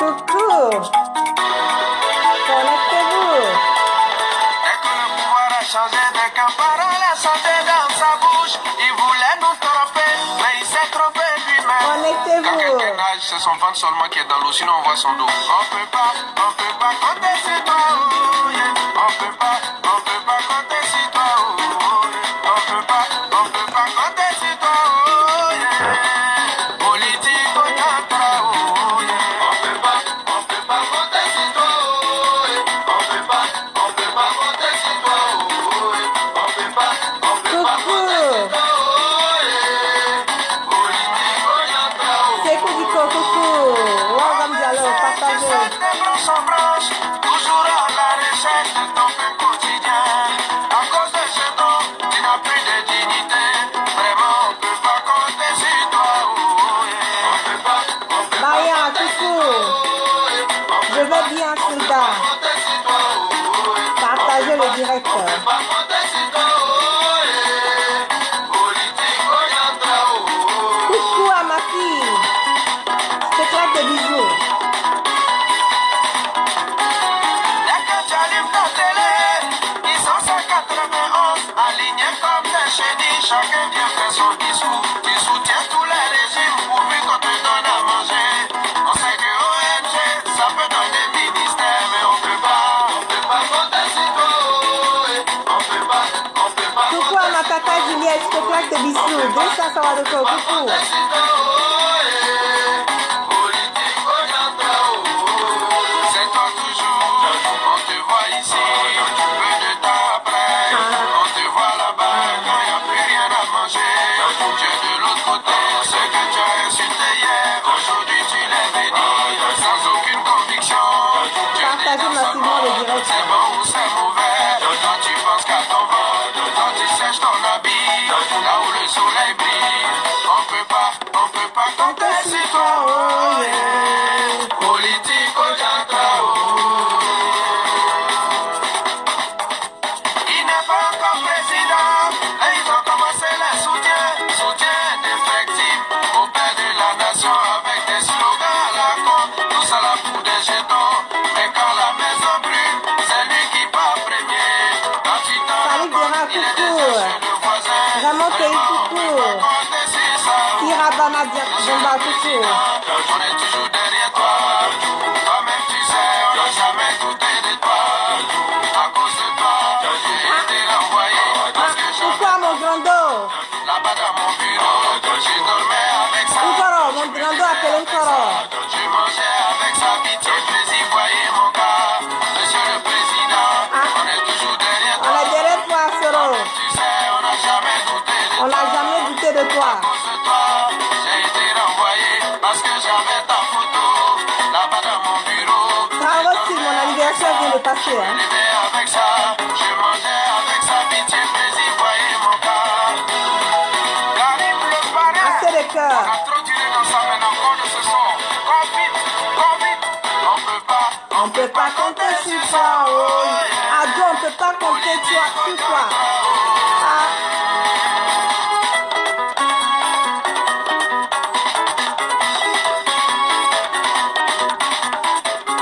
Coucou. Connectez-vous. Et que le pouvoir a changé de camp, parole a chanté dans sa bouche. Il voulait nous tromper, mais il s'est trompé lui-même. Quand Connectez-vous. quelqu'un nage, c'est son ventre seulement qui est dans l'eau, sinon on voit son dos. On peut pas compter sur toi, oh, yeah. On peut pas compter sur toi, oh, yeah. On peut pas compter sur toi, oh, yeah. Politique au centre, oh, yeah. On peut pas compter sur toi, oh, yeah. On peut pas compter sur toi, oh, yeah. On peut pas compter sur toi, Coucou. oh, yeah. Politique au centre, oh. C'est Koudiko, coucou. Welcome dialogue, partagez. Toujours à la recherche de ton pain quotidien. À cause de ce don, tu n'as plus de dignité. Vraiment, on peut pas compter sur toi. Oh, yeah. On peut pas Maya, coucou. Je vais bien, Silda. compter sur toi. Oh, yeah. Partagez le direct. Pas compter sur toi. Oh, yeah. Politique au centre, oh. Coucou à ma fille. Je te claque des bisous. Dès que tu allumes ta télé, ils sont 191, alignés comme des chenilles. Chacun vient faire son discours. Tu soutiens tous les régimes pourvu qu'on te donne à manger. On sait que ONG, ça peut donner ministère, mais on peut pas compter sur toi. On peut pas Coucou à ma tata Juliette, je te claque des bisous. 200 Sawadoko, coucou. compter sur toi. Politique au centre, c'est toi toujours. On te voit ici, peu de temps après. On te voit là-bas quand il n'y a plus rien à manger. Dieu de l'autre côté, ce que tu as insulté hier, aujourd'hui tu les bénis sans aucune conviction. Dieu Partagez massivement le direct. c'est bon ou c'est mauvais. Quand tu penses qu'à ton ventre, quand tu sèches ton habit, là où le soleil brille, on peut pas compter sur toi. Oh, yeah. Politique au centre, il n'est pas encore président, et ils ont commencé les soutien d'effectifs au père de la nation avec des slogans à la con, tout ça là pour des jetons. Mais quand la maison brûle, c'est lui qui part premier. Quand tu t'en Salut, rends Dora, compte, il est coucou. déjà chez le voisin. Ramon Tei, Vraiment, on coucou. peut pas compter sur ça. Irabana Jamba, coucou. On est toujours derrière toi. Toi-même tu sais, on n'a jamais douté de toi. À cause de toi, j'ai été renvoyé. Parce que Coucou à mon grando. là-bas dans mon bureau, je dormais avec ça. Nkoro, mon grando appelé Nkoro. Je mangeais avec sa pitié, plaisir, voyez mon gars. Monsieur le Président, on est toujours derrière On toi. est derrière toi, Soro. Tu sais, on n'a jamais douté de On toi. n'a jamais douté de toi. À cause de toi, j'ai été renvoyé parce que j'avais ta photo là-bas dans mon bureau. Bravo, si mon anniversaire vient de passer. Hein. Levé avec ça, je mangeais avec sa pitié, plaisir, voyez mon gars. Karim le parrain, Assez de cœur. a trop tiré dans sa main encore de ce son. Vite, On peut pas compter sur toi. Oh. Ado, on peut pas compter sur toi. Ah.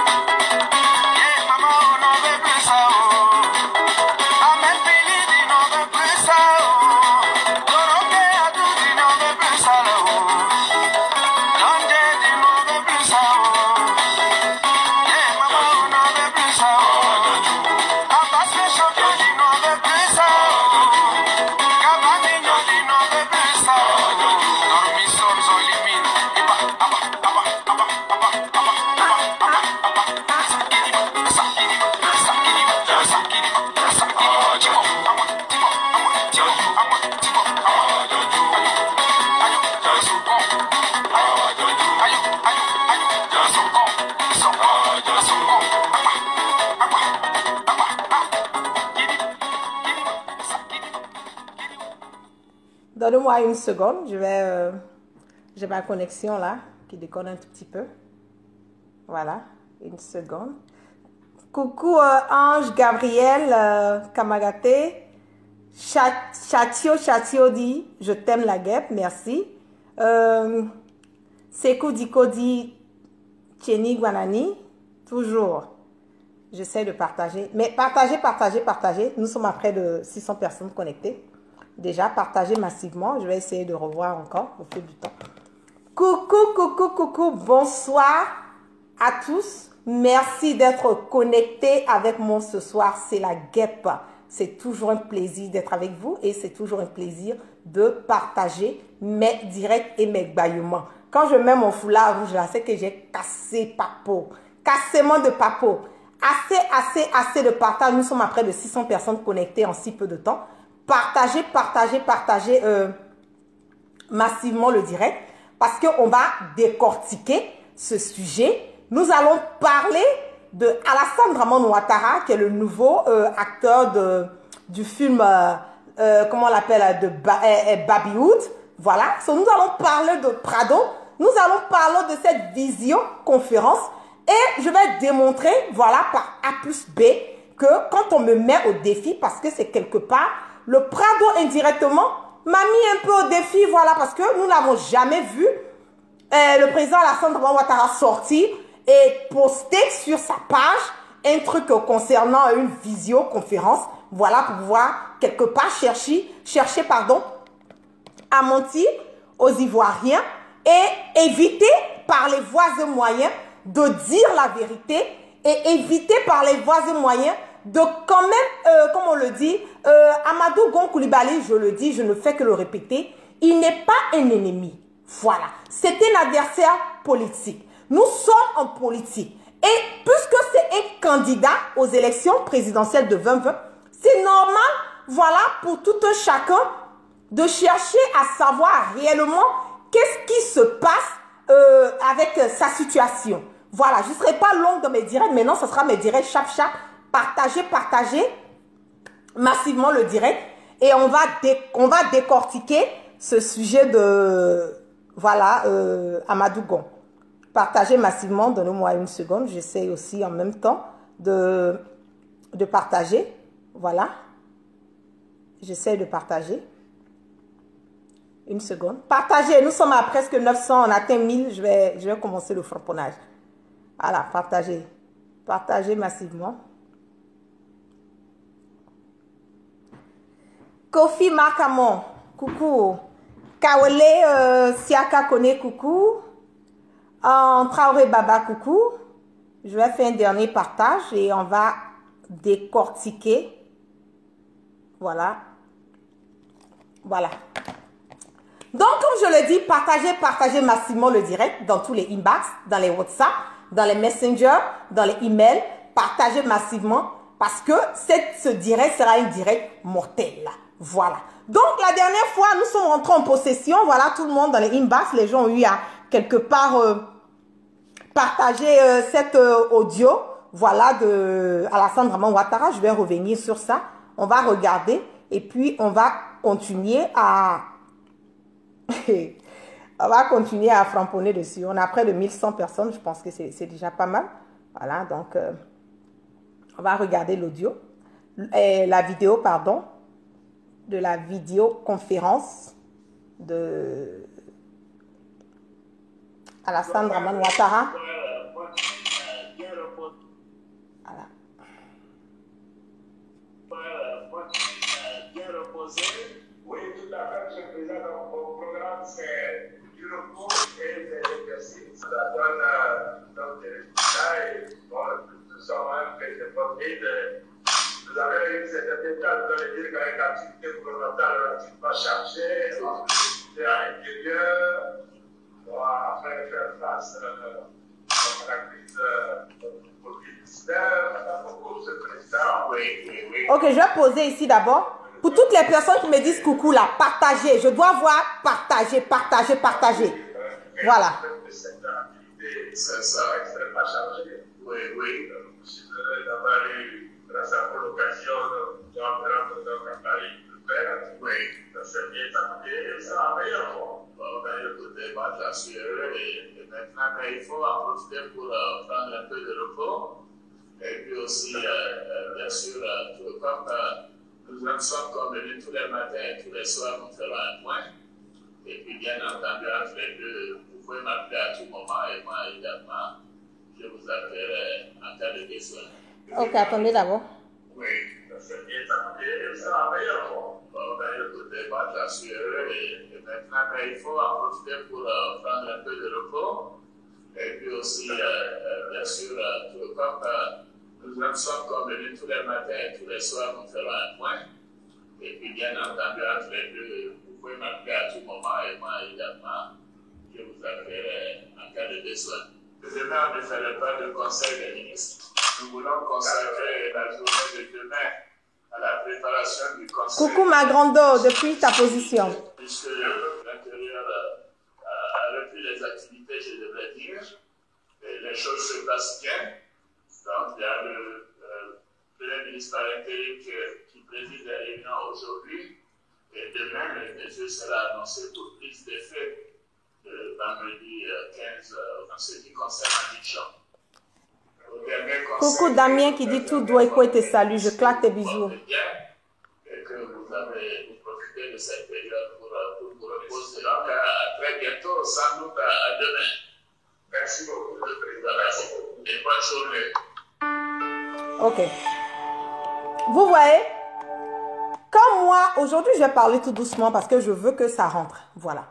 Yeah, maman, on n'en veut plus ça, oh. Amen, Billy, dit n'en veut plus ça, oh. Dorothée a tout dit n'en veut plus ça, là, oh. John Jay dit n'en veut plus ça, oh. Yeah, maman, on n'en veut plus ça, oh. Abbas le champion dit n'en veut plus ça, oh. Cabanillo dit n'en veut plus ça, oh. Dormissons, on limite. Iba, abba, abba, abba, abba, abba, abba, abba. Donne-moi une seconde. J'ai ma connexion là qui déconne un tout petit peu. Voilà, une seconde. Coucou Ange Gabriel Kamagate. Chatio dit je t'aime la guêpe, merci. Sekou Diko dit Chéni Guanani, toujours. J'essaie de partager. Mais partagez. Nous sommes à près de 600 personnes connectées. Déjà, partagez massivement. Je vais essayer de revoir encore au fil du temps. Coucou. Bonsoir à tous. Merci d'être connectés avec moi ce soir. C'est la guêpe. C'est toujours un plaisir d'être avec vous et c'est toujours un plaisir de partager mes directs et mes bâillements. Quand je mets mon foulard rouge là, c'est que j'ai cassé papo. Cassement de papo. Assez de partage. Nous sommes à près de 600 personnes connectées en si peu de temps. Partagez massivement le direct parce qu'on va décortiquer ce sujet. Nous allons parler de Alassane Draman Ouattara, qui est le nouveau acteur du film, comment on l'appelle, de Babyhood. Voilà. So, nous allons parler de Prado. Nous allons parler de cette visioconférence. Et je vais démontrer, voilà, par A plus B, que quand on me met au défi, parce que c'est quelque part, le Prado indirectement m'a mis un peu au défi, voilà, parce que nous n'avons jamais vu le président Alassane Draman Ouattara sortir et poster sur sa page un truc concernant une visioconférence, voilà, pour pouvoir quelque part chercher, à mentir aux Ivoiriens et éviter par les voies et moyens de dire la vérité et éviter par les voies et moyens de quand même, comme on le dit, Amadou Gon Coulibaly, je le dis, je ne fais que le répéter, il n'est pas un ennemi. Voilà, c'est un adversaire politique. Nous sommes en politique. Et puisque c'est un candidat aux élections présidentielles de 2020, c'est normal, voilà, pour tout un chacun de chercher à savoir réellement qu'est-ce qui se passe avec sa situation. Voilà, je ne serai pas longue dans mes directs. Maintenant, ce sera mes directs chap. Partagez massivement le direct. Et on va décortiquer ce sujet de, voilà, Amadou Gon. Partagez massivement, donnez-moi une seconde. J'essaie aussi en même temps de partager. Voilà. J'essaie de partager. Une seconde. Partagez. Nous sommes à presque 900. On atteint 1000. Je vais commencer le frapponnage. Voilà. Partagez. Partagez massivement. Kofi Makamon. Coucou. Kawele Siaka Kone. Coucou. Traoré Baba. Coucou. Je vais faire un dernier partage et on va décortiquer. Voilà. Voilà. Donc, comme je le dis, partagez massivement le direct dans tous les inbox, dans les WhatsApp, dans les messengers, dans les emails. Partagez massivement parce que ce direct sera un direct mortel. Voilà. Donc, la dernière fois, nous sommes rentrés en possession. Voilà, tout le monde dans les inbox, les gens ont eu à quelque part partager cet audio. Voilà, de Alassane Draman Ouattara. Je vais revenir sur ça. On va regarder et puis on va continuer à... on va continuer à framponner dessus. On a près de 1100 personnes. Je pense que c'est déjà pas mal. Voilà, donc on va regarder l'audio. La vidéo, pardon. De la vidéoconférence de Alassane Draman Ouattara. Voilà. Oui, tout à fait, monsieur le président. Donc, mon programme, c'est du repos et des exercices. Ça donne donc des résultats et bon, nous sommes même très informés de. Vous avez eu cette étape dans les dire qu'avec l'activité gouvernementale relativement chargée, l'activité à l'intérieur, afin de faire face à la crise Covid-19, pour ce président. Oui. Ok, je vais poser ici d'abord. Pour toutes les personnes qui me disent coucou là, partagez. Je dois voir partager. Voilà. C'est ça, extrêmement chargé. Oui. Je suis heureux d'avoir eu, grâce à l'occasion, de rentrer à Paris, de faire. Oui, ça s'est bien passé et ça va meilleur. Bon, écoutez, moi, je suis heureux et maintenant, il faut en profiter pour prendre un peu de repos. Et puis aussi, bien sûr, comme nous en sommes convenus tous les matins et tous les soirs, nous ferons un point. Et puis, bien entendu, entre les deux, vous pouvez m'appeler à tout moment et moi également. besoin. Ok, attendez d'abord. Oui, c'est bien tenté, ça va meilleur. Bon, écoutez, moi, j'en suis heureux et maintenant, il faut en profiter pour prendre un peu de repos. Et puis aussi, bien sûr, comme nous en sommes convenus tous les matins et tous les soirs, nous ferons un point. Et puis, bien entendu, entre les deux, vous pouvez m'appeler à tout moment et moi également, je vous appellerai en cas de besoin. Demain, on ne ferait pas de conseil des ministres. Nous voulons consacrer la journée de demain à la préparation du conseil. Coucou ma grande depuis ta position. Puisque l'intérieur a repris les activités, je devrais dire, et les choses se passent bien. Donc, il y a le Premier ministre par intérim qui préside les réunions aujourd'hui. Et demain, le mesure sera annoncé pour prise d'effet vendredi 15 en ce qui concerne l'addiction. Coucou Damien qui dit tout doit écouter tes saluts. Je claque tes bisous. Et que vous avez profité de cette période pour vous reposer. Donc, à très bientôt, sans doute à demain. Merci beaucoup, le président. Merci beaucoup. Et bonne journée. Ok. Vous voyez, comme moi, aujourd'hui, je vais parler tout doucement parce que je veux que ça rentre. Voilà.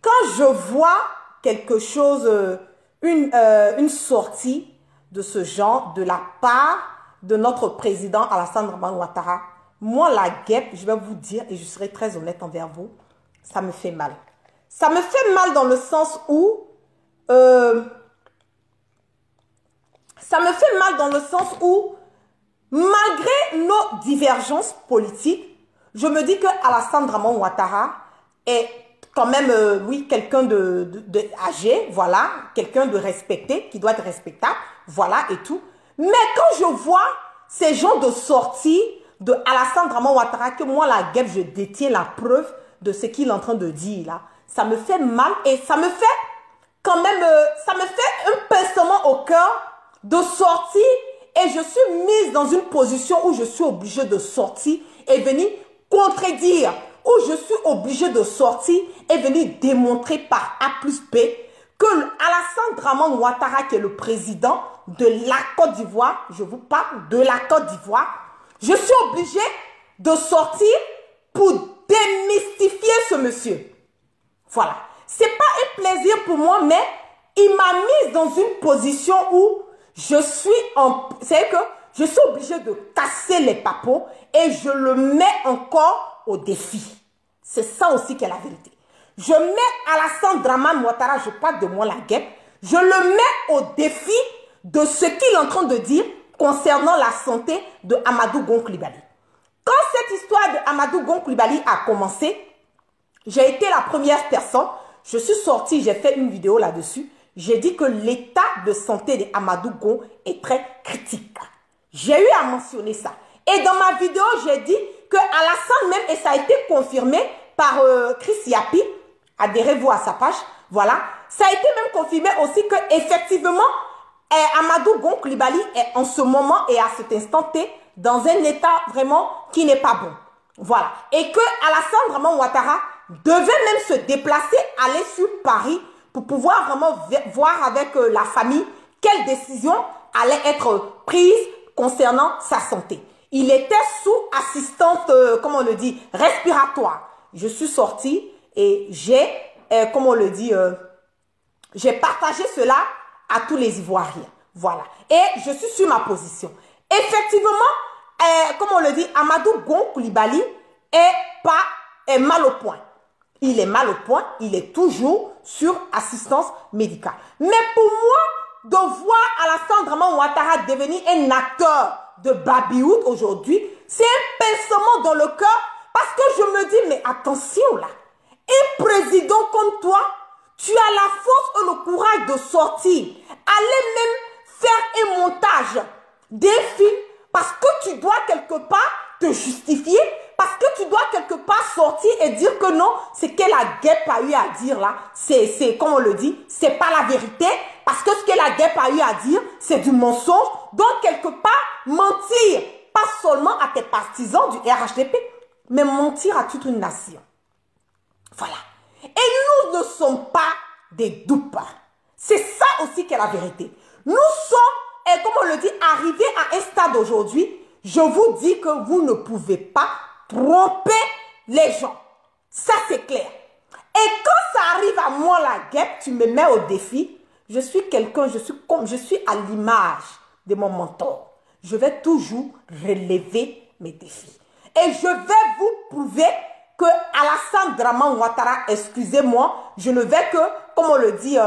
Quand je vois quelque chose, une sortie de ce genre de la part de notre président Alassane Dramane Ouattara, moi, la guêpe, je vais vous dire, et je serai très honnête envers vous, ça me fait mal. Ça me fait mal dans le sens où... malgré nos divergences politiques, je me dis que Alassane Dramane Ouattara est quand même, oui, quelqu'un de âgé, voilà, quelqu'un de respecté, qui doit être respectable, voilà, et tout. Mais quand je vois ces gens de sortie de Alassane Dramane Ouattara, que moi, la guêpe, je détiens la preuve de ce qu'il est en train de dire, là, ça me fait mal et ça me fait quand même, ça me fait un pincement au cœur de sortir et je suis mise dans une position où je suis obligée de sortir et venir contredire, où je suis obligée de sortir et venir démontrer par A plus B que Alassane Dramane Ouattara, qui est le président de la Côte d'Ivoire, je vous parle de la Côte d'Ivoire, je suis obligée de sortir pour démystifier ce monsieur. Voilà. C'est pas un plaisir pour moi, mais il m'a mise dans une position où je suis c'est que je suis obligée de casser les papeaux et je le mets encore au défi. C'est ça aussi qui est la vérité. Je mets Alassane Dramane Ouattara, je parle de moi la guêpe, je le mets au défi de ce qu'il est en train de dire concernant la santé de Amadou Gon Coulibaly. Quand cette histoire de Amadou Gon Coulibaly a commencé, j'ai été la première personne, je suis sortie, j'ai fait une vidéo là-dessus, j'ai dit que l'état de santé d'Amadou Gon est très critique. J'ai eu à mentionner ça. Et dans ma vidéo, j'ai dit que Alassane même, et ça a été confirmé par Chris Yapi, adhérez-vous à sa page, voilà, ça a été même confirmé aussi que effectivement, Amadou Gon Coulibaly est en ce moment et à cet instant T dans un état vraiment qui n'est pas bon. Voilà. Et que Alassane Dramane Ouattara devait même se déplacer, aller sur Paris pour pouvoir vraiment voir avec la famille quelle décision allait être prise concernant sa santé. Il était sous assistante, comment on le dit, respiratoire. Je suis sortie et j'ai, comment on le dit, j'ai partagé cela à tous les Ivoiriens. Voilà. Et je suis sur ma position. Effectivement, comme on le dit, Amadou Gon Coulibaly est mal au point. Il est mal au point, il est toujours sur assistance médicale. Mais pour moi, de voir Alassane Dramane Ouattara devenir un acteur de baby-hood aujourd'hui, c'est un pincement dans le cœur parce que je me dis, mais attention là, un président comme toi, tu as la force et le courage de sortir, aller même faire un montage des films parce que tu dois quelque part te justifier, parce que tu dois quelque part sortir et dire que non, ce que la guêpe a eu à dire là, c'est comme on le dit, c'est pas la vérité, parce que ce que la guêpe a eu à dire, c'est du mensonge. Donc quelque part, mentir, pas seulement à tes partisans du RHDP, mais mentir à toute une nation. Voilà. Et nous ne sommes pas des dupes. C'est ça aussi qui est la vérité. Nous sommes, comme on le dit, arrivé à un stade aujourd'hui, je vous dis que vous ne pouvez pas tromper les gens. Ça, c'est clair. Et quand ça arrive à moi, la guêpe, tu me mets au défi. Je suis quelqu'un, je suis à l'image de mon mentor. Je vais toujours relever mes défis. Et je vais vous prouver que Alassane Draman Ouattara, excusez-moi, je ne vais que, comme on le dit,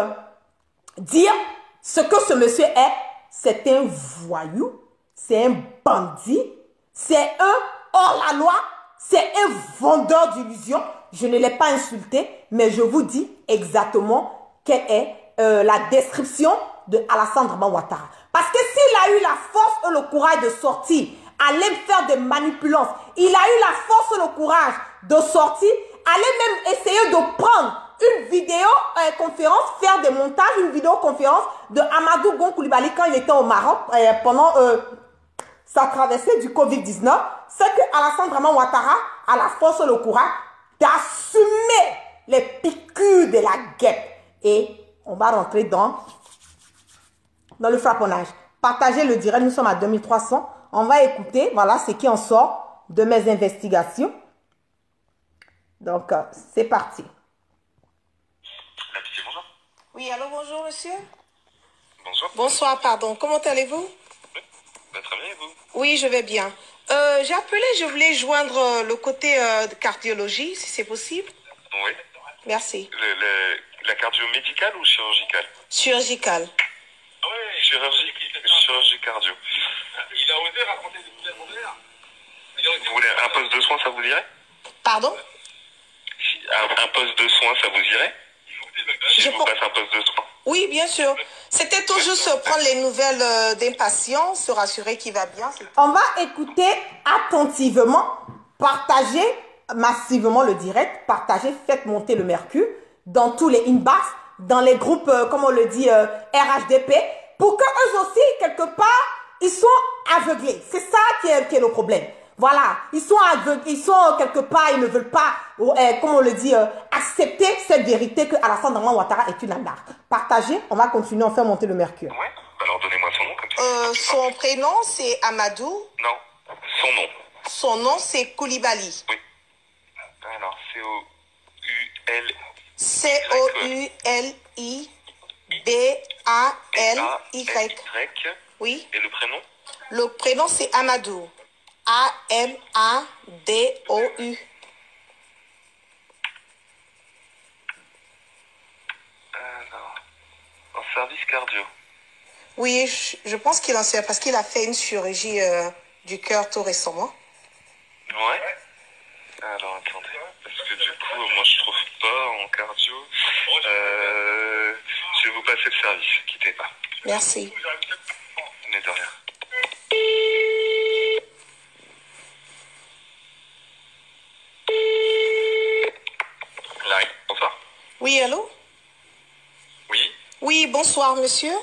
dire ce que ce monsieur est. C'est un voyou, c'est un bandit, c'est un hors-la-loi, c'est un vendeur d'illusions. Je ne l'ai pas insulté, mais je vous dis exactement quelle est la description de Alassane Draman Ouattara. Parce que s'il a eu la force et le courage de sortir, aller faire des manipulances, il a eu la force et le courage de sortir, aller même essayer de prendre une vidéo conférence, faire des montages, une vidéoconférence de Amadou Gon Coulibaly quand il était au Maroc pendant sa traversée du Covid-19, c'est que Alassane Draman Ouattara a la force et le courage d'assumer les piqûres de la guêpe. Et on va rentrer dans le frapponnage. Partagez le direct, nous sommes à 2300. On va écouter, voilà ce qui en sort de mes investigations. Donc, c'est parti. Bonjour. Oui, allô, bonjour, monsieur. Bonjour. Bonsoir, pardon. Comment allez-vous? Très bien, et vous? Oui, je vais bien. J'ai appelé, je voulais joindre le côté de cardiologie, si c'est possible. Oui. Merci. La cardio médicale ou chirurgicale? Chirurgicale. Oui, chirurgie cardio. Il a osé raconter des bouteilles en verre. Vous voulez un poste de soins, ça vous irait? Pardon? Un poste de soins, ça vous irait? Je vous passe un poste de soins. Oui, bien sûr. C'était tout juste prendre les nouvelles d'un patient, se rassurer qu'il va bien. On va écouter attentivement, partager massivement le direct, partager, faites monter le mercure dans tous les inbox, dans les groupes, comme on le dit, RHDP, pour qu'eux aussi, quelque part, ils sont aveuglés. C'est ça qui est le problème. Voilà, ils sont aveugles, ils sont quelque part, ils ne veulent pas, comme on le dit, accepter cette vérité que Alassane Draman Ouattara est une arnaque. Partagez, on va continuer, on fait monter le mercure. Ouais, alors donnez-moi son nom comme ça. Son prénom, c'est Amadou. Non, son nom. Son nom, c'est Coulibaly. Oui. Alors, C-O-U-L... C-O-U-L-I-B-A-L-Y. Oui. Et le prénom? Le prénom, c'est Amadou. A-M-A-D-O-U. Alors, en service cardio. Oui, je pense qu'il en sait parce qu'il a fait une chirurgie du cœur tout récemment. Ouais. Alors, attendez. Parce que du coup, moi, je trouve pas en cardio. Je vais vous passer le service. Quittez pas. Merci. Mais de rien. Larry, bonsoir. Oui, allô? Oui. Oui, bonsoir, monsieur.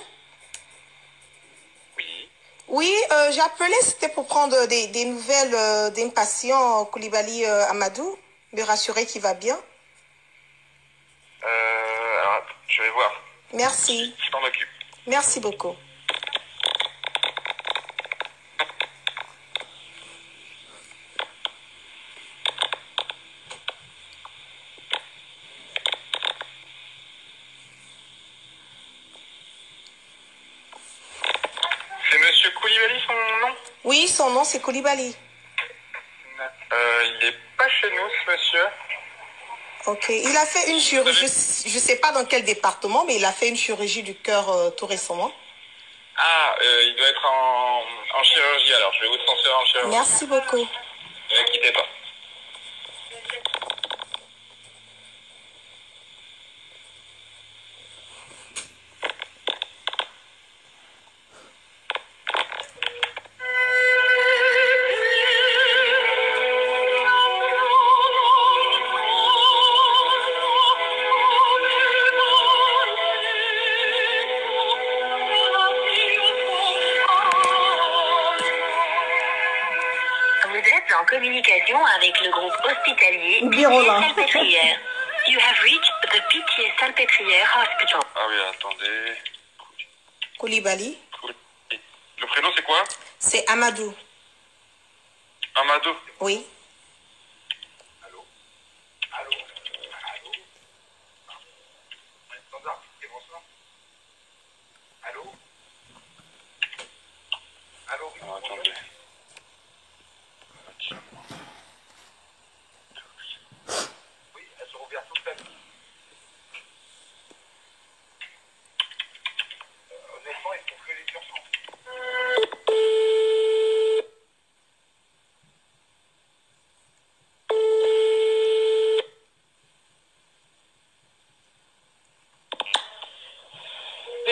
Oui. Oui, j'ai appelé, c'était pour prendre des nouvelles d'un patient, Coulibaly Amadou, me rassurer qu'il va bien. Alors, je vais voir. Merci. Je m'en occupe. Merci beaucoup. C'est monsieur Coulibaly, son nom? Oui, son nom, c'est Coulibaly. Il n'est pas chez nous, ce monsieur. Ok, il a fait une chirurgie, je ne sais pas dans quel département, mais il a fait une chirurgie du cœur tout récemment. Ah, il doit être en chirurgie, alors je vais vous transférer en chirurgie. Merci beaucoup. Ne quittez pas. Vous êtes en communication avec le groupe hospitalier Birola. Pitié-Salpêtrière. You have reached the Pitié-Salpêtrière Hospital. Ah oui, attendez. Coulibaly. prénom, c'est quoi? C'est Amadou. Amadou. Oui. Allô? Allô? Allô? Standard, c'est bonsoir. Allô? Allô? Oh, attendez. Oui, elles sont ouvertes toute la nuit. Honnêtement, il faut que les surprendre.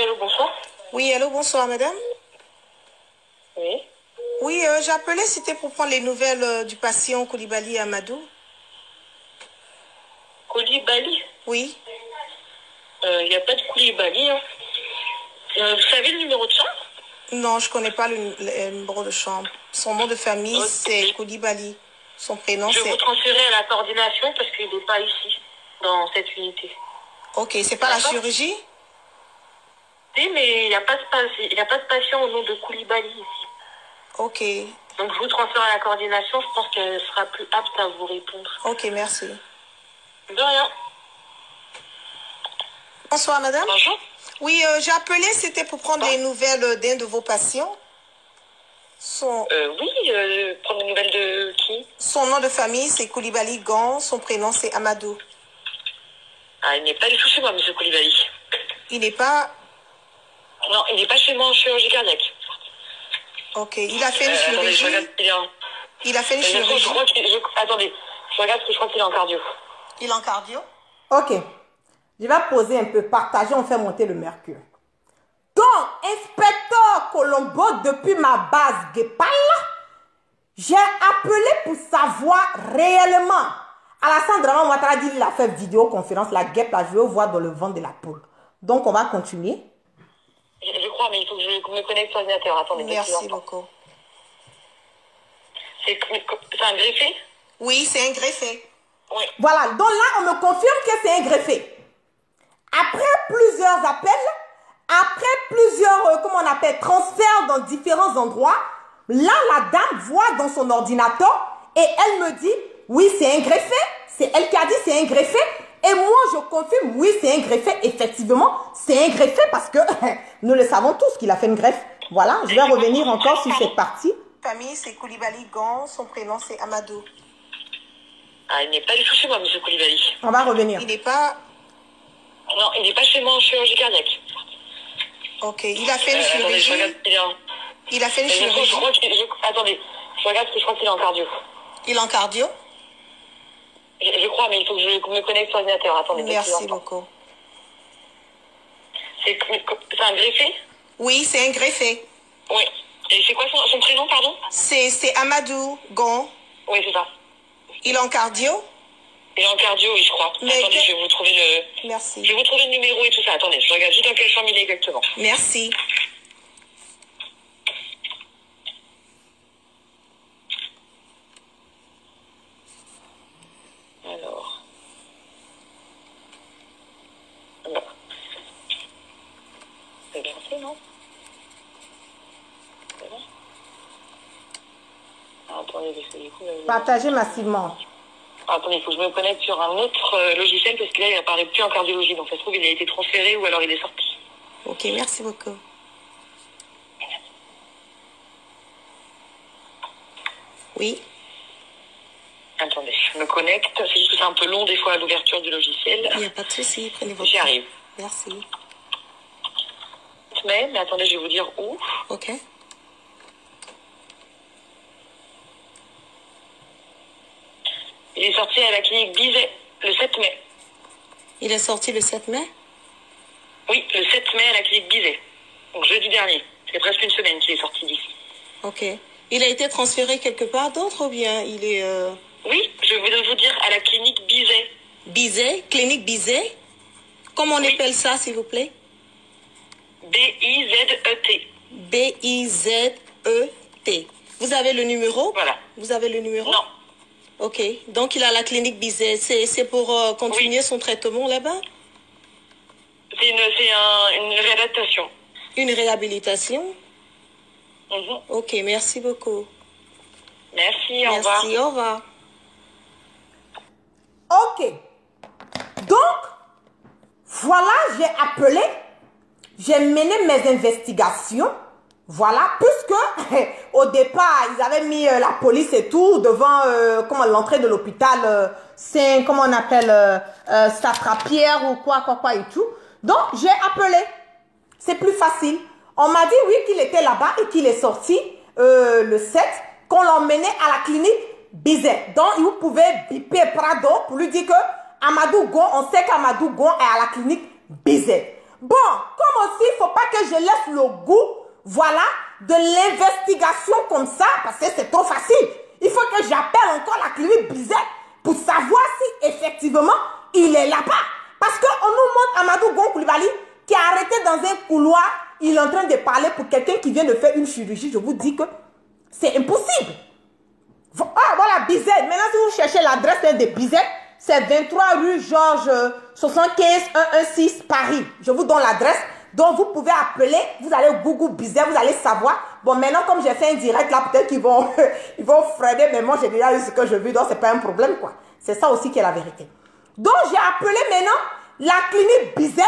Allô, bonsoir. Oui, allô, bonsoir, madame. Oui. Oui, j'appelais, c'était pour prendre les nouvelles du patient Koulibaly Amadou. Koulibaly. Oui. Il n'y a pas de Koulibaly. Hein. Vous savez le numéro de chambre? Non, je connais pas le numéro de chambre. Son nom de famille, c'est Koulibaly. Son prénom, Je vais c'est... vous transférer à la coordination parce qu'il n'est pas ici, dans cette unité. Ok, c'est pas la chirurgie? Oui, mais il n'y a pas de patient au nom de Koulibaly ici. Ok. Donc je vous transfère à la coordination, je pense qu'elle sera plus apte à vous répondre. Ok, merci. De rien. Bonsoir, madame. Bonjour. Oui, j'ai appelé, c'était pour prendre les nouvelles d'un de vos patients. Prendre des nouvelles de qui? Son nom de famille, c'est Koulibaly Gan. Son prénom, c'est Amadou. Ah, il n'est pas du tout chez moi, monsieur Koulibaly. Il n'est pas... Non, il n'est pas chez moi en chirurgie cardiaque. Ok, il a fait une Attendez, je chirurgie. regarde s'il est en... Il a fait une chirurgie. Attendez, je regarde parce que je crois qu'il est en cardio. Il est en cardio? Ok. Je vais poser un peu, partager, on fait monter le mercure. Donc, inspecteur Colombo, depuis ma base Guépal, j'ai appelé pour savoir réellement. Alassane Draman Ouattara dit qu'il a fait vidéoconférence, la guêpe, là, je vais voir dans le ventre de la poule. Donc, on va continuer. Je crois, mais il faut que je me connecte sur l'ordinateur. Attendez, merci beaucoup. C'est un greffé? Oui, c'est un greffé. Oui. Voilà, donc là, on me confirme que c'est un greffé. Après plusieurs appels, après plusieurs, comment on appelle, transferts dans différents endroits, là, la dame voit dans son ordinateur et elle me dit, oui, c'est un greffé. C'est elle qui a dit c'est un greffé. Et moi, je confirme, oui, c'est un greffé. Effectivement, c'est un greffé parce que nous le savons tous qu'il a fait une greffe. Voilà, je vais revenir encore sur cette partie. Famille, c'est Koulibaly Gan. Son prénom, c'est Amadou. Ah, il n'est pas du tout chez moi, monsieur Koulibaly. On va revenir. Il n'est pas... Non, il n'est pas chez moi en chirurgie cardiaque. Ok, il a fait une chirurgie. Attendez, je regarde s'il est en... Il a fait une chirurgie. Attendez, je regarde parce que je crois qu'il est en cardio. Il est en cardio? Je crois, mais il faut que je me connecte sur l'ordinateur. Attendez, merci beaucoup. C'est un greffé? Oui, c'est un greffé. Oui. Et c'est quoi son prénom, pardon? C'est Amadou Gan. Oui, c'est ça. Il est en cardio? Il est en cardio, oui, je crois. Mais attendez, je vais vous trouver le... Merci. Je vais vous trouver le numéro et tout ça. Attendez, je regarde juste dans quelle chambre il est exactement. Merci. Alors... Bon. C'est bien fait, non? C'est bon? Ah, attendez, parce que du coup... Partagez massivement. Attendez, il faut que je me connecte sur un autre logiciel parce que là, il n'apparaît plus en cardiologie. Donc, ça se trouve, il a été transféré ou alors il est sorti. Ok, merci beaucoup. Oui. Attendez, je me connecte. C'est juste que c'est un peu long des fois à l'ouverture du logiciel. Il n'y a pas de souci, prenez votre J'y temps. arrive. Merci. Mais attendez, je vais vous dire où. Ok. Il est sorti à la clinique Bizet le 7 mai. Il est sorti le 7 mai? Oui, le 7 mai à la clinique Bizet. Donc jeudi dernier. C'est presque une semaine qu'il est sorti d'ici. Ok. Il a été transféré quelque part d'autre ou bien il est... Oui, je voulais vous dire à la clinique Bizet. Bizet? Clinique Bizet? Comment on appelle ça, s'il vous plaît? B-I-Z-E-T. B-I-Z-E-T. Vous avez le numéro? Voilà. Vous avez le numéro? Non. Ok. Donc, il a la clinique Bizet. C'est pour continuer son traitement là-bas? C'est une réadaptation. Une réhabilitation? Ok, merci beaucoup. Merci, au revoir. Merci, au revoir. Ok. Donc, voilà, j'ai appelé, j'ai mené mes investigations. Voilà, puisque au départ, ils avaient mis la police et tout devant l'entrée de l'hôpital, c'est comment on appelle Satrapière ou quoi et tout. Donc, j'ai appelé. C'est plus facile. On m'a dit oui qu'il était là-bas et qu'il est sorti le 7, qu'on l'emmenait à la clinique Bizet. Donc, vous pouvez biper Prado pour lui dire que Amadou Gon, on sait qu'Amadou Gon est à la clinique Bizet. Bon, comme aussi, il ne faut pas que je laisse le goût, voilà, de l'investigation comme ça, parce que c'est trop facile. Il faut que j'appelle encore la clinique Bizet pour savoir si effectivement il est là-bas. Parce qu'on nous montre Amadou Gon Koulibaly qui est arrêté dans un couloir, il est en train de parler pour quelqu'un qui vient de faire une chirurgie. Je vous dis que c'est impossible. Ah, voilà, Bizet. Maintenant, si vous cherchez l'adresse de Bizet, c'est 23 rue Georges 75 116 Paris. Je vous donne l'adresse. Donc, vous pouvez appeler, vous allez au Google Bizet, vous allez savoir. Bon, maintenant, comme j'ai fait un direct là, peut-être qu'ils vont, ils vont freiner, mais moi, j'ai déjà eu ce que je veux, donc c'est pas un problème, quoi. C'est ça aussi qui est la vérité. Donc, j'ai appelé maintenant la clinique Bizet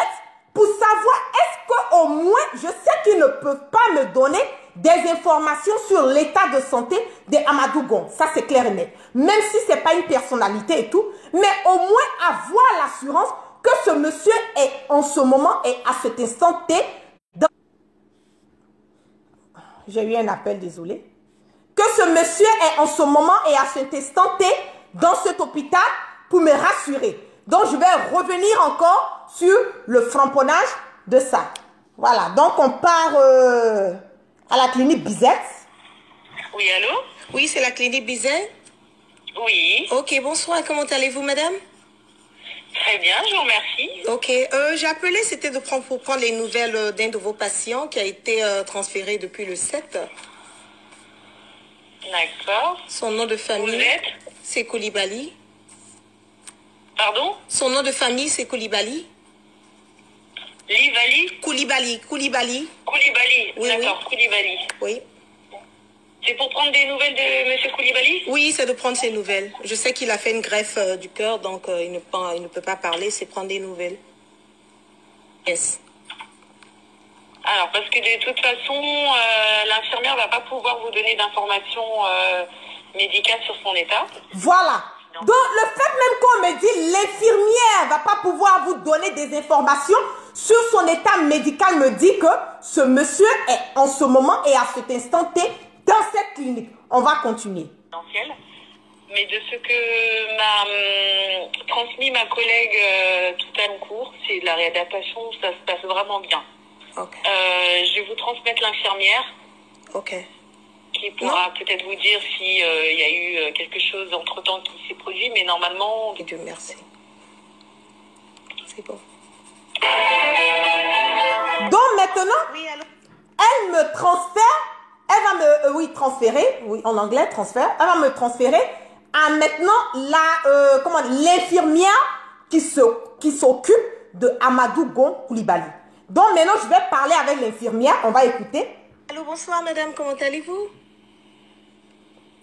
pour savoir est-ce qu'au moins, je sais qu'ils ne peuvent pas me donner des informations sur l'état de santé de Amadou Gon. Ça, c'est clair et net. Même si ce n'est pas une personnalité et tout, mais au moins avoir l'assurance que ce monsieur est en ce moment et à cet instant T dans... J'ai eu un appel, désolé. Que ce monsieur est en ce moment et à cet instant T dans cet hôpital pour me rassurer. Donc, je vais revenir encore sur le framponnage de ça. Voilà, donc on part à la clinique Bizet. Oui, allô? Oui, c'est la clinique Bizet. Oui. Ok, bonsoir, comment allez-vous, madame? Très bien, je vous remercie. Ok, j'ai appelé, c'était pour prendre les nouvelles d'un de vos patients qui a été transféré depuis le 7. D'accord. Son nom de famille, Vous êtes? c'est Koulibaly. Pardon? Son nom de famille, c'est Koulibaly. Livali? Koulibaly. Koulibaly, Oui, d'accord, oui. Koulibaly. Oui. C'est pour prendre des nouvelles de monsieur Koulibaly? Oui, c'est de prendre ses nouvelles. Je sais qu'il a fait une greffe du cœur, donc il ne peut pas parler, c'est prendre des nouvelles. Yes. Alors, parce que de toute façon, l'infirmière ne va pas pouvoir vous donner d'informations médicales sur son état. Voilà. Donc, le fait même qu'on me dit l'infirmière ne va pas pouvoir vous donner des informations sur son état médical me dit que ce monsieur est en ce moment et à cet instant T dans cette clinique. On va continuer. Mais de ce que m'a transmis ma collègue tout à long cours, c'est de la réadaptation, ça se passe vraiment bien. Ok. Je vais vous transmettre l'infirmière. Ok. Qui pourra peut-être vous dire s'il y a eu quelque chose entre-temps qui s'est produit, mais normalement... Dieu merci. C'est bon. Donc maintenant, elle me transfère, elle va me, transférer, oui, en anglais, transfert, elle va me transférer à maintenant l'infirmière qui s'occupe de Amadou Gon Koulibaly. Donc maintenant, je vais parler avec l'infirmière, on va écouter. Allô, bonsoir madame, comment allez-vous?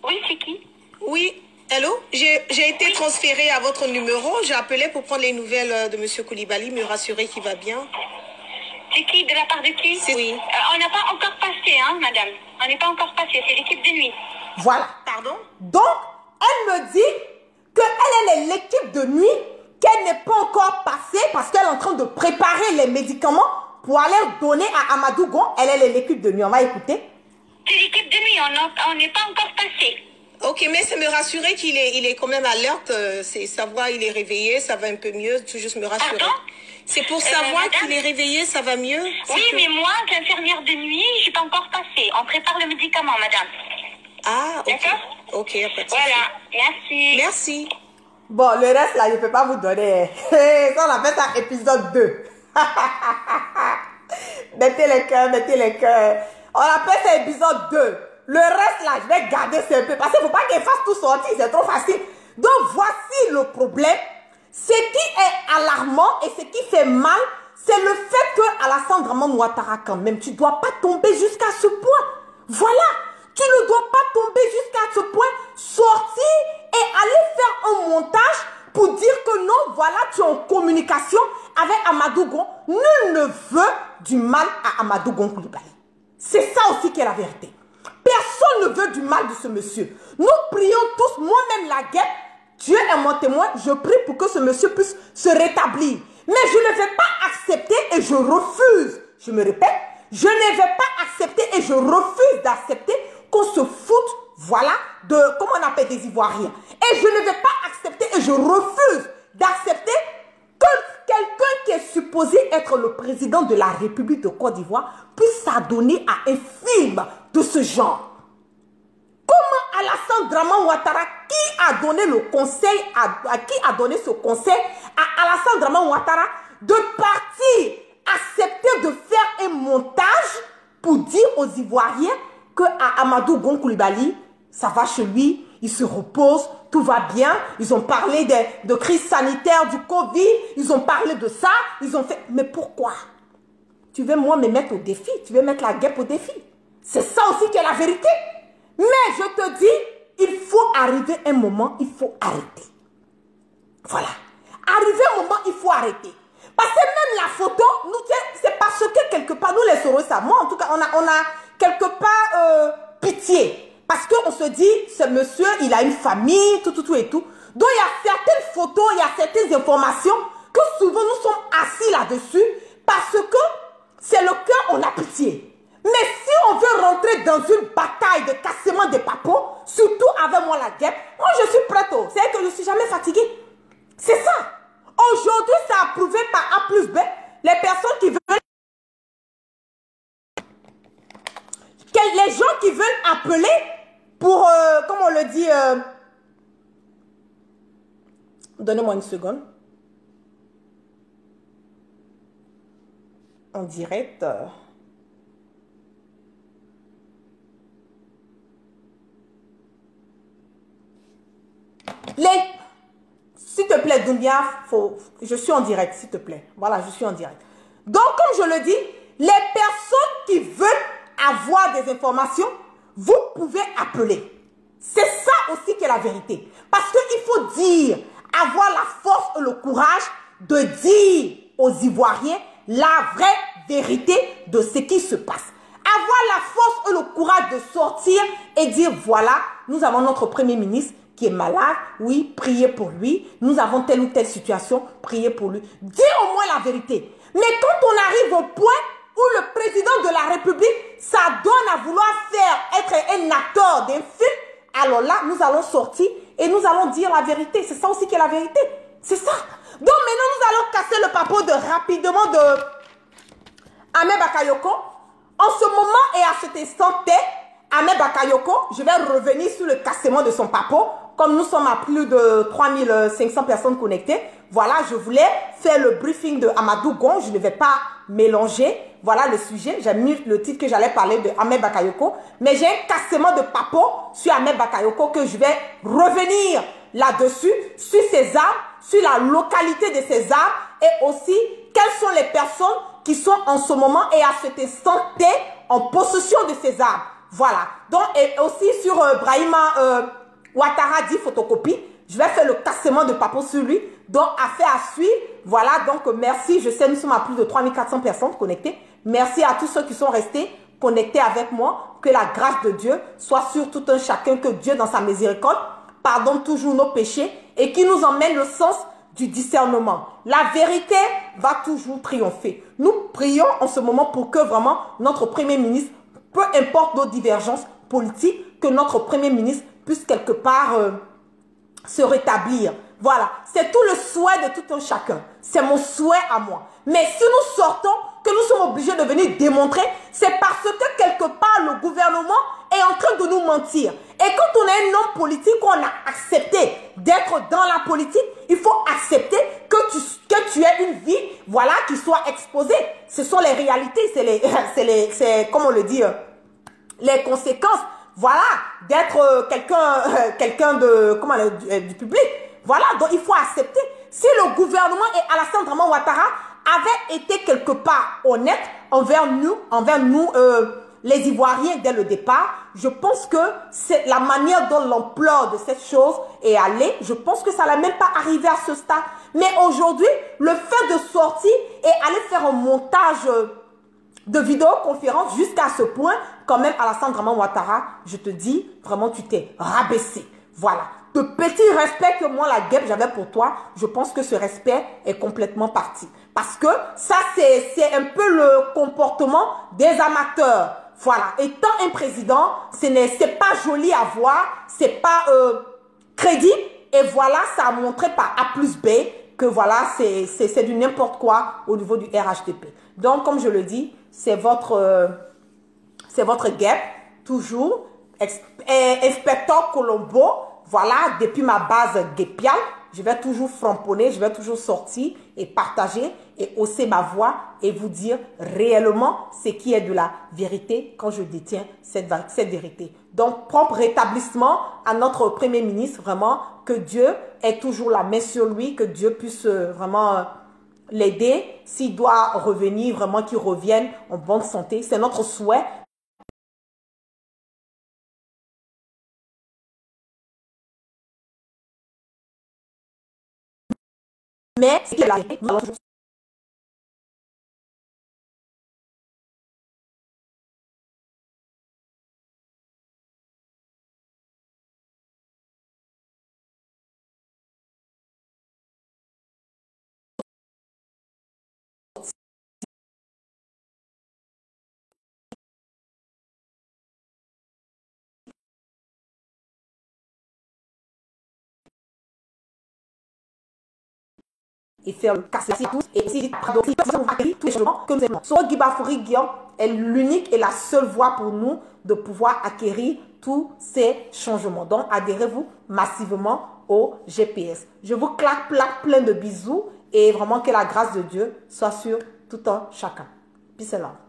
Oui, c'est qui? Oui, allô? J'ai été transférée à votre numéro. J'ai appelé pour prendre les nouvelles de monsieur Koulibaly, me rassurer qu'il va bien. C'est qui? De la part de qui? Oui. On n'a pas encore passé, hein, madame. On n'est pas encore passé, c'est l'équipe de nuit. Voilà. Pardon? Donc, elle me dit qu'elle est l'équipe de nuit, qu'elle n'est pas encore passée parce qu'elle est en train de préparer les médicaments pour aller donner à Amadou Gon. Elle est l'équipe de nuit. On va écouter. C'est l'équipe de nuit, on n'est pas encore passé. Ok, mais c'est me rassurer qu'il est quand même alerte. C'est savoir il est réveillé, ça va un peu mieux. Tout juste me rassurer. Pardon? C'est pour savoir madame, qu'il est réveillé, ça va mieux. Oui, mais moi, l'infirmière de nuit, je suis pas encore passée. On prépare le médicament, madame. Ah, ok. D'accord? Ok, y a pas de souci. Voilà, merci. Merci. Bon, le reste là, je ne peux pas vous donner. Ça, on appelle ça épisode 2. Mettez les cœurs, mettez les cœurs. On appelle ça épisode 2. Le reste là, je vais garder ça un peu. Parce qu'il ne faut pas qu'il fasse tout sortir, c'est trop facile. Donc, voici le problème. Ce qui est alarmant et ce qui fait mal, c'est le fait que Alassane Draman Ouattara, quand même, tu ne dois pas tomber jusqu'à ce point. Voilà. Tu ne dois pas tomber jusqu'à ce point, sortir et aller faire un montage pour dire que non, voilà, tu es en communication avec Amadou Gon. Nul ne veut du mal à Amadou Gon Coulibaly. C'est ça aussi qui est la vérité. Personne ne veut du mal de ce monsieur. Nous prions tous, moi-même la guerre, Dieu est mon témoin, je prie pour que ce monsieur puisse se rétablir. Mais je ne vais pas accepter et je refuse. Je me répète, je ne vais pas accepter et je refuse d'accepter qu'on se foute, voilà, de, comment on appelle, des Ivoiriens. Et je ne vais pas accepter et je refuse d'accepter que quelqu'un qui est supposé être le président de la République de Côte d'Ivoire puisse s'adonner à un film de ce genre. Comment Alassane Draman Ouattara, qui a donné le conseil, qui a donné ce conseil à Alassane Draman Ouattara de partir, accepter de faire un montage pour dire aux Ivoiriens que à Amadou Gon Coulibaly, ça va chez lui, il se repose, tout va bien. Ils ont parlé de crise sanitaire, du Covid, ils ont parlé de ça, ils ont fait... Mais pourquoi? Tu veux moi me mettre au défi, tu veux mettre la guêpe au défi. C'est ça aussi qui est la vérité. Mais je te dis, il faut arriver un moment, il faut arrêter. Voilà. Arriver un moment, il faut arrêter. Parce que même la photo, c'est parce que quelque part, nous les Soros, ça, moi en tout cas, on a quelque part pitié. Parce qu'on se dit, ce monsieur, il a une famille, tout et tout. Donc il y a certaines photos, il y a certaines informations que souvent nous sommes assis là-dessus parce que c'est le cœur, on a pitié. Mais si on veut rentrer dans une bataille de cassement des papos, surtout avec moi la guêpe, moi je suis prête. C'est que je ne suis jamais fatiguée. C'est ça. Aujourd'hui, c'est approuvé par A plus B. Les personnes qui veulent... Les gens qui veulent appeler pour, comme on le dit... Donnez-moi une seconde. En direct... S'il te plaît, Doumbia, je suis en direct, s'il te plaît. Voilà, je suis en direct. Donc, comme je le dis, les personnes qui veulent avoir des informations, vous pouvez appeler. C'est ça aussi qui est la vérité. Parce qu'il faut dire, avoir la force et le courage de dire aux Ivoiriens la vraie vérité de ce qui se passe. Avoir la force et le courage de sortir et dire, voilà, nous avons notre Premier ministre qui est malade, oui, priez pour lui. Nous avons telle ou telle situation, priez pour lui. Dis au moins la vérité. Mais quand on arrive au point où le président de la République s'adonne à vouloir être un acteur d'un film, alors là, nous allons sortir et nous allons dire la vérité. C'est ça aussi qui est la vérité. C'est ça. Donc maintenant, nous allons casser le papo rapidement de Ahmed Bakayoko. En ce moment et à cet instant T, Ahmed Bakayoko, je vais revenir sur le cassement de son papo. Comme nous sommes à plus de 3500 personnes connectées, voilà, je voulais faire le briefing de Amadou Gon. Je ne vais pas mélanger, voilà le sujet. J'ai mis le titre que j'allais parler de Ahmed Bakayoko. Mais j'ai un cassement de papo sur Ahmed Bakayoko que je vais revenir là-dessus, sur ses armes, sur la localité de ses armes et aussi quelles sont les personnes qui sont en ce moment et à cet instant T en possession de ces armes. Voilà. Donc, et aussi sur Brahima Ouattara dit photocopie. Je vais faire le cassement de papo sur lui. Donc, affaire à suivre. Voilà. Donc, merci. Je sais, nous sommes à plus de 3400 personnes connectées. Merci à tous ceux qui sont restés connectés avec moi. Que la grâce de Dieu soit sur tout un chacun. Que Dieu, dans sa miséricorde, pardonne toujours nos péchés et qui nous emmène le sens du discernement. La vérité va toujours triompher. Nous prions en ce moment pour que vraiment notre Premier ministre, peu importe nos divergences politiques, que notre Premier ministre puisse quelque part se rétablir. Voilà, c'est tout le souhait de tout un chacun. C'est mon souhait à moi. Mais si nous sortons, que nous sommes obligés de venir démontrer, c'est parce que quelque part le gouvernement est en train de nous mentir. Et quand on est un homme politique, on a accepté d'être dans la politique, il faut accepter que tu aies une vie, voilà, qui soit exposée. Ce sont les réalités, c'est comme on le dit, les conséquences. Voilà, d'être quelqu'un de, comment du public. Voilà, donc il faut accepter. Si le gouvernement et Alassane Draman Ouattara avaient été quelque part honnêtes envers nous, les Ivoiriens dès le départ. Je pense que c'est la manière dont l'ampleur de cette chose est allée. Je pense que ça n'allait même pas arriver à ce stade. Mais aujourd'hui, le fait de sortir et aller faire un montage de vidéoconférence jusqu'à ce point, quand même, Alassane Draman Ouattara, je te dis, vraiment, tu t'es rabaissé. Voilà. De petit respect que moi, la guêpe, j'avais pour toi, je pense que ce respect est complètement parti. Parce que ça, c'est un peu le comportement des amateurs. Voilà. Étant un président, c'est pas joli à voir, c'est pas crédible. Et voilà, ça a montré par A plus B que voilà, c'est du n'importe quoi au niveau du RHDP. Donc, comme je le dis, c'est votre guêpe, toujours, inspecteur Colombo. Voilà, depuis ma base guépiale, je vais toujours framponner, je vais toujours sortir et partager et hausser ma voix et vous dire réellement ce qui est de la vérité quand je détiens cette vérité. Donc, propre rétablissement à notre Premier ministre, vraiment, que Dieu ait toujours la main sur lui, que Dieu puisse vraiment l'aider. S'il doit revenir, vraiment qu'il revienne en bonne santé, c'est notre souhait. Mais c'est la vérité. Et faire le casser tous et aussi tous les changements que nous aimons. Soro Guibafouri Guillaume est l'unique et la seule voie pour nous de pouvoir acquérir tous ces changements. Donc, adhérez-vous massivement au GPS. Je vous claque plein de bisous et vraiment que la grâce de Dieu soit sur tout un chacun. Peace and love.